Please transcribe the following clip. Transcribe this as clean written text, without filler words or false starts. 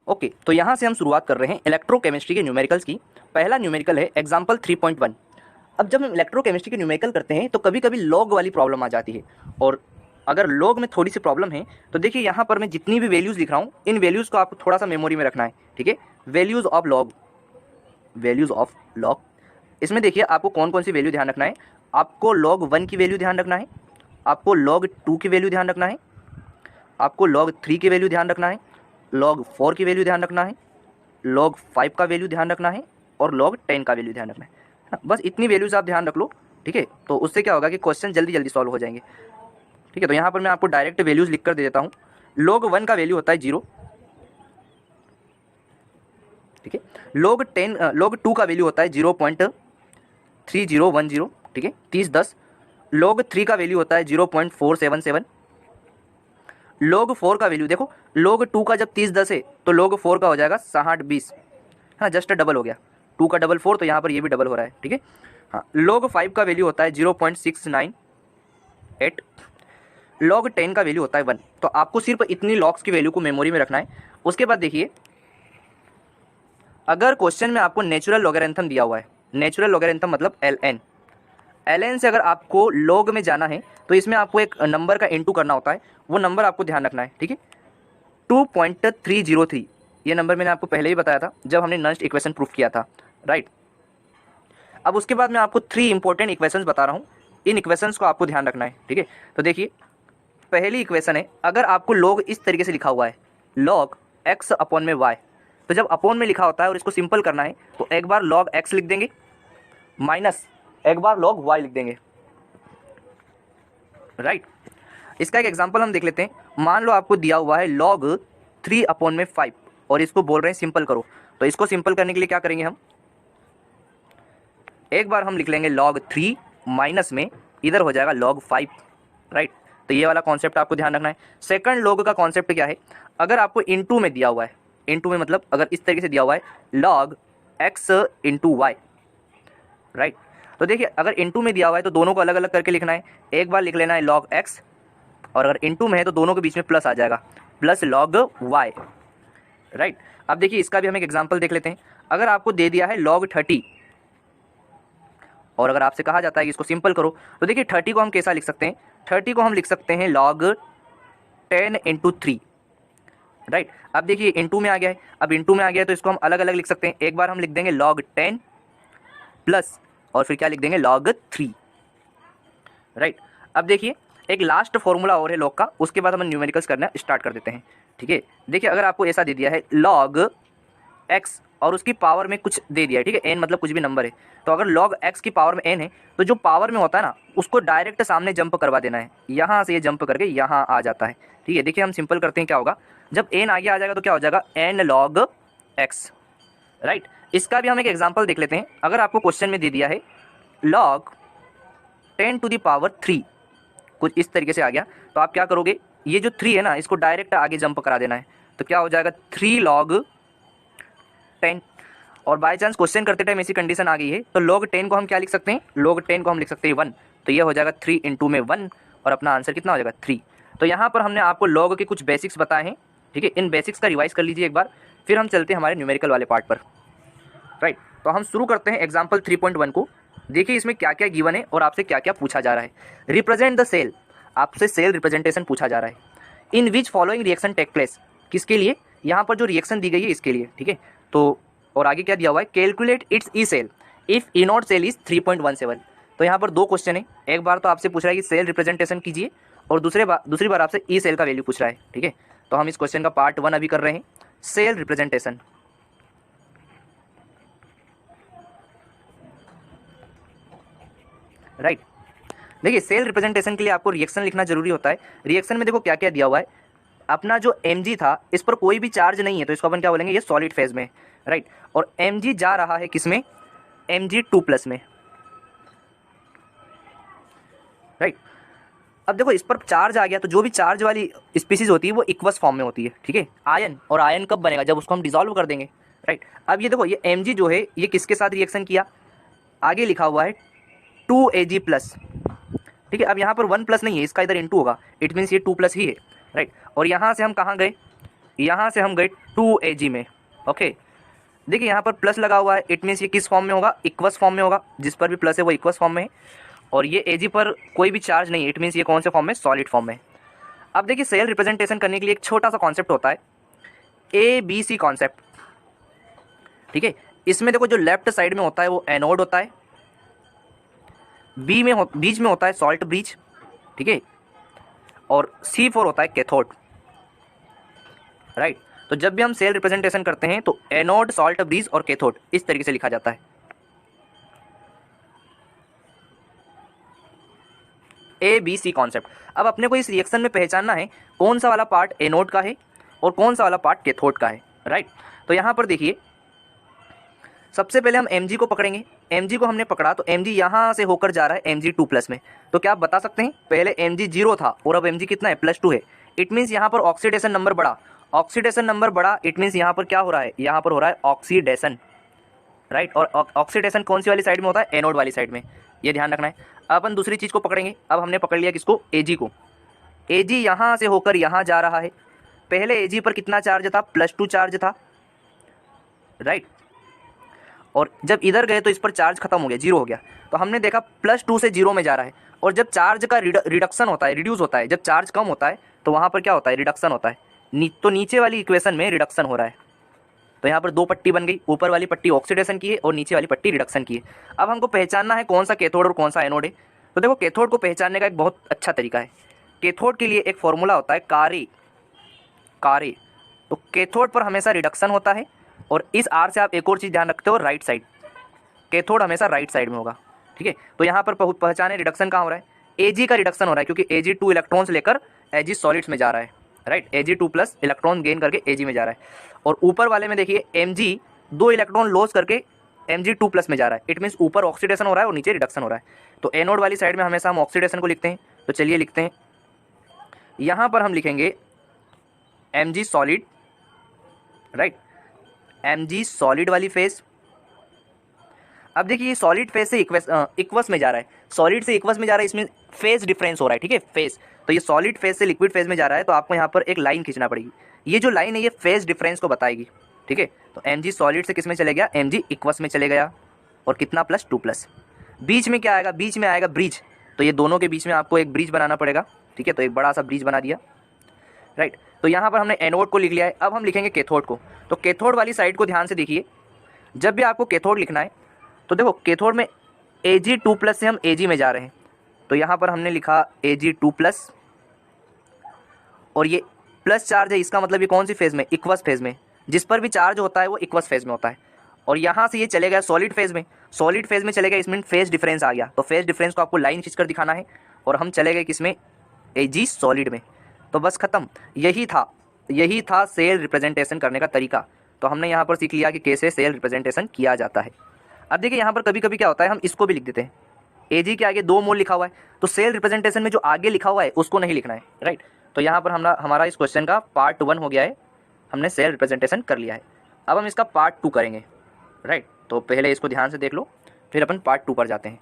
Okay, तो यहाँ से हम शुरुआत कर रहे हैं इलेक्ट्रोकेमिस्ट्री के न्यूमेरिकल्स की। पहला न्यूमेरिकल है एग्जाम्पल 3.1। अब जब हम इलेक्ट्रोकेमिस्ट्री के न्यूमेरिकल करते हैं तो कभी कभी लॉग वाली प्रॉब्लम आ जाती है, और अगर लॉग में थोड़ी सी प्रॉब्लम है तो देखिए यहाँ पर मैं जितनी भी वैल्यूज़ लिख रहा हूँ इन वैल्यूज़ को आपको थोड़ा सा मेमोरी में रखना है, ठीक है। Values of log, values of log, इसमें देखिए आपको कौन कौन सी वैल्यू ध्यान रखना है। आपको log 1 की वैल्यू ध्यान रखना है, आपको log 2 की वैल्यू ध्यान रखना है, आपको log 3 की वैल्यू ध्यान रखना है, log 4 की वैल्यू ध्यान रखना है, log 5 का वैल्यू ध्यान रखना है और log 10 का वैल्यू ध्यान रखना है ना। बस इतनी वैल्यूज़ आप ध्यान रख लो, ठीक है। तो उससे क्या होगा कि क्वेश्चन जल्दी जल्दी सॉल्व हो जाएंगे, ठीक है। तो यहाँ पर मैं आपको डायरेक्ट वैल्यूज़ लिख कर दे देता हूँ। log 1 का वैल्यू होता है 0, ठीक है। log 2 का वैल्यू होता है 0.3010, ठीक है, 3010। log 3 का वैल्यू होता है 0.477। log 4 का वैल्यू देखो, log 2 का जब 3010 है तो log 4 का हो जाएगा 6020, हाँ जस्ट डबल हो गया, 2 का डबल 4, तो यहाँ पर ये भी डबल हो रहा है, ठीक है। हाँ, log 5 का वैल्यू होता है 0.698। log 10 का वैल्यू होता है 1। तो आपको सिर्फ इतनी लॉग्स की वैल्यू को मेमोरी में रखना है। उसके बाद देखिए, अगर क्वेश्चन में आपको नेचुरल लॉगरिथम दिया हुआ है, नेचुरल लॉगरिथम मतलब ln, ln से अगर आपको log में जाना है तो इसमें आपको एक नंबर का इनटू करना होता है, वो नंबर आपको ध्यान रखना है, ठीक है। 2.303, ये नंबर मैंने आपको पहले ही बताया था जब हमने नस्ट इक्वेशन प्रूफ किया था, राइट। अब उसके बाद मैं आपको 3 इंपॉर्टेंट इक्वेशंस बता रहा हूँ, इन इक्वेशंस को आपको ध्यान रखना है, ठीक है। तो देखिए, पहली इक्वेशन है, अगर आपको log इस तरीके से लिखा हुआ है log x अपॉन में y, तो जब अपॉन में लिखा होता है और इसको सिंपल करना है तो एक बार log x लिख देंगे माइनस एक बार log y लिख देंगे, राइट। इसका एक एग्जांपल हम देख लेते हैं। मान लो आपको दिया हुआ है log 3 अपॉन में 5 और इसको बोल रहे हैं सिंपल करो, तो इसको सिंपल करने के लिए क्या करेंगे हम, एक बार हम लिख लेंगे log 3 माइनस में इधर हो जाएगा log 5, राइट। तो ये वाला कॉन्सेप्ट आपको ध्यान रखना है। सेकंड log का कॉन्सेप्ट क्या है, अगर आपको इनटू में दिया हुआ है, इनटू में मतलब अगर इस तरीके से दिया हुआ है log x into y, right. तो देखिए, अगर इनटू में दिया हुआ है तो दोनों को अलग अलग करके लिखना है। एक बार लिख लेना है log x, और अगर इनटू में है तो दोनों के बीच में प्लस आ जाएगा, प्लस log y, राइट। अब देखिए, इसका भी हम एक एग्जांपल देख लेते हैं। अगर आपको दे दिया है log 30 और अगर आपसे कहा जाता है कि इसको सिंपल करो, तो देखिए 30 को हम कैसा लिख सकते हैं, 30 को हम लिख सकते हैं log 10 इंटू 3, राइट। अब देखिए इनटू में आ गया है, अब इनटू में आ गया है तो इसको हम अलग अलग लिख सकते हैं। एक बार हम लिख देंगे log 10 प्लस और फिर क्या लिख देंगे log 3, राइट। अब देखिए, एक लास्ट फॉर्मूला और है log का, उसके बाद हम न्यूमेरिकल्स करना स्टार्ट कर देते हैं, ठीक है। देखिए, अगर आपको ऐसा दे दिया है log x और उसकी पावर में कुछ दे दिया है, ठीक है, n मतलब कुछ भी नंबर है, तो अगर log x की पावर में n है तो जो पावर में होता है ना उसको डायरेक्ट सामने जंप करवा देना है, यहाँ से ये जंप करके यहाँ आ जाता है, ठीक है। देखिए, हम सिंपल करते हैं, क्या होगा जब n आगे आ जाएगा तो क्या हो जाएगा n log x, राइट। इसका भी हम एक एग्जाम्पल देख लेते हैं। अगर आपको क्वेश्चन में दे दिया है log 10 टू द पावर 3, कुछ इस तरीके से आ गया, तो आप क्या करोगे, ये जो 3 है ना इसको डायरेक्ट आगे जंप करा देना है, तो क्या हो जाएगा 3 log 10। और बाय चांस क्वेश्चन करते टाइम ऐसी कंडीशन आ गई है तो log 10 को हम क्या लिख सकते हैं, log 10 को हम लिख सकते हैं 1, तो ये हो जाएगा 3 इंटू में 1 और अपना आंसर कितना हो जाएगा 3। तो यहाँ पर हमने आपको log के कुछ बेसिक्स बताए हैं, ठीक है। इन बेसिक्स का रिवाइज कर लीजिए एक बार, फिर हम चलते हैं हमारे न्यूमेरिकल वाले पार्ट पर, राइट। तो हम शुरू करते हैं एग्जाम्पल 3.1 को। देखिए इसमें क्या क्या गिवन है और आपसे क्या क्या पूछा जा रहा है। रिप्रेजेंट द सेल, आपसे सेल रिप्रेजेंटेशन पूछा जा रहा है। In which following reaction take place, किसके लिए, यहाँ पर जो रिएक्शन दी गई है इसके लिए, ठीक है। तो और आगे क्या दिया हुआ है, calculate its E cell if E naught cell is 3.17। तो यहाँ पर दो क्वेश्चन है, एक बार तो आपसे पूछ रहा है कि सेल रिप्रेजेंटेशन कीजिए और दूसरी बार आपसे ई सेल का वैल्यू पूछ रहा है, ठीक है। तो हम इस क्वेश्चन का पार्ट 1 अभी कर रहे हैं, सेल रिप्रेजेंटेशन, राइट। देखिए, सेल रिप्रेजेंटेशन के लिए आपको रिएक्शन लिखना जरूरी होता है। रिएक्शन में देखो क्या क्या दिया हुआ है, अपना जो Mg था इस पर कोई भी चार्ज नहीं है तो इसको अपन क्या बोलेंगे, ये सॉलिड फेज में, राइट। और Mg जा रहा है किसमें, Mg2+ में, राइट। अब देखो इस पर चार्ज आ गया तो जो भी चार्ज वाली स्पीसीज होती है वो इक्वस फॉर्म में होती है, ठीक है। आयन, और आयन कब बनेगा, जब उसको हम डिसॉल्व कर देंगे, राइट। अब ये देखो, ये Mg जो है ये किसके साथ रिएक्शन किया, आगे लिखा हुआ है 2Ag+, ठीक है। अब यहाँ पर 1+ नहीं है, इसका इधर इंटू होगा, इट मीन्स ये 2+ ही है, राइट। और यहाँ से हम कहाँ गए, यहाँ से हम गए 2Ag में। ओके, देखिए यहाँ पर प्लस लगा हुआ है, इट मीन्स ये किस फॉर्म में होगा, इक्वस फॉर्म में होगा, जिस पर भी प्लस है वो इक्वस फॉर्म में है। और ये Ag पर कोई भी चार्ज नहीं है, इट मीन्स ये कौन से फॉर्म में, सॉलिड फॉर्म में। अब देखिए सेल रिप्रेजेंटेशन करने के लिए एक छोटा सा कॉन्सेप्ट होता है, ABC कॉन्सेप्ट, ठीक है। इसमें देखो जो लेफ्ट साइड में होता है वो एनोड होता है, बीच में होता है सॉल्ट ब्रिज, ठीक है, और C4 होता है कैथोड, राइट। तो जब भी हम सेल रिप्रेजेंटेशन करते हैं तो एनोड, सॉल्ट ब्रिज और कैथोड इस तरीके से लिखा जाता है, ABC कॉन्सेप्ट। अब अपने को इस रिएक्शन में पहचानना है कौन सा वाला पार्ट एनोड का है और कौन सा वाला पार्ट कैथोड का है, राइट। तो यहाँ पर देखिए सबसे पहले हम Mg को पकड़ेंगे, Mg को हमने पकड़ा तो Mg यहाँ से होकर जा रहा है Mg2+ में। तो क्या आप बता सकते हैं, पहले Mg 0 था और अब Mg कितना है, +2 है। इट मीन्स यहाँ पर ऑक्सीडेशन नंबर बढ़ा, ऑक्सीडेशन नंबर बढ़ा, इट मीन्स यहाँ पर क्या हो रहा है, यहाँ पर हो रहा है ऑक्सीडेशन, राइट। और ऑक्सीडेशन कौन सी वाली साइड में होता है, एनोड वाली साइड में, ये ध्यान रखना है। अब अपन दूसरी चीज़ को पकड़ेंगे, अब हमने पकड़ लिया किसको, Ag को। Ag यहाँ से होकर यहाँ जा रहा है, पहले Ag पर कितना चार्ज था, +2 चार्ज था, राइट। और जब इधर गए तो इस पर चार्ज खत्म हो गया, 0 हो गया। तो हमने देखा +2 से 0 में जा रहा है। और जब चार्ज का रिडक्शन होता है, रिड्यूस होता है, जब चार्ज कम होता है तो वहाँ पर क्या होता है, रिडक्शन होता है। तो नीचे वाली इक्वेशन में रिडक्शन हो रहा है, तो यहाँ पर दो पट्टी बन गई, ऊपर वाली पट्टी ऑक्सीडेशन की है और नीचे वाली पट्टी रिडक्शन की है। अब हमको पहचानना है कौन सा कैथोड और कौन सा एनोड है। तो देखो कैथोड को पहचानने का एक बहुत अच्छा तरीका है, कैथोड के लिए एक फॉर्मूला होता है कारे। तो कैथोड पर हमेशा रिडक्शन होता है, और इस R से आप एक और चीज़ ध्यान रखते हो, राइट साइड, कैथोड हमेशा राइट साइड में होगा, ठीक है। तो यहाँ पर पहचाने रिडक्शन कहाँ हो रहा है, Ag का रिडक्शन हो रहा है, क्योंकि Ag 2 इलेक्ट्रॉन्स लेकर Ag सॉलिड्स में जा रहा है, राइट। Ag2+ इलेक्ट्रॉन गेन करके Ag में जा रहा है। और ऊपर वाले में देखिए Mg 2 इलेक्ट्रॉन लॉस करके Mg2+ में जा रहा है, इट मीन्स ऊपर ऑक्सीडेशन हो रहा है और नीचे रिडक्शन हो रहा है। तो एनोड वाली साइड में हमेशा हम ऑक्सीडेशन को लिखते हैं, तो चलिए लिखते हैं, यहाँ पर हम लिखेंगे Mg solid, right, Mg solid वाली फेज। अब देखिए ये सॉलिड फेज से इक्वस में जा रहा है, सॉलिड से इक्वस में जा रहा है, इसमें फेज डिफरेंस हो रहा है, ठीक है, फेज। तो ये सॉलिड फेज से लिक्विड फेज में जा रहा है, तो आपको यहाँ पर एक लाइन खींचना पड़ेगी, ये जो लाइन है ये फेज डिफरेंस को बताएगी, ठीक है। तो Mg सॉलिड से किस में चले गया, Mg इक्वस में चले गया, और कितना, +2+। बीच में क्या आएगा, बीच में आएगा ब्रिज, तो ये दोनों के बीच में आपको एक ब्रिज बनाना पड़ेगा, ठीक है। तो एक बड़ा सा ब्रिज बना दिया, राइट। तो यहाँ पर हमने एनोड को लिख लिया है। अब हम लिखेंगे कैथोड को। तो कैथोड वाली साइड को ध्यान से देखिए, जब भी आपको कैथोड लिखना है तो देखो कैथोड में Ag2+ से हम Ag में जा रहे हैं, तो यहाँ पर हमने लिखा Ag2+, और ये प्लस चार्ज है, इसका मतलब ये कौन सी फेज में, इक्वस फेज में, जिस पर भी चार्ज होता है वो इक्वस फेज में होता है। और यहाँ से ये चले गया सॉलिड फेज में, सॉलिड फेज में चले गए, इसमें फेज डिफरेंस आ गया, तो फेज डिफरेंस को आपको लाइन खींचकर दिखाना है, और हम चले गए किसमें, Ag सॉलिड में। तो बस खत्म, यही था सेल रिप्रेजेंटेशन करने का तरीका। तो हमने यहाँ पर सीख लिया कि कैसे सेल रिप्रेजेंटेशन किया जाता है। अब देखिए यहाँ पर कभी कभी क्या होता है, हम इसको भी लिख देते हैं, Ag के आगे 2 मोल लिखा हुआ है, तो सेल रिप्रेजेंटेशन में जो आगे लिखा हुआ है उसको नहीं लिखना है, राइट। तो यहाँ पर हमारा इस क्वेश्चन का पार्ट 1 हो गया है, हमने सेल रिप्रेजेंटेशन कर लिया है। अब हम इसका पार्ट 2 करेंगे, राइट। तो पहले इसको ध्यान से देख लो, फिर अपन पार्ट 2 पर जाते हैं।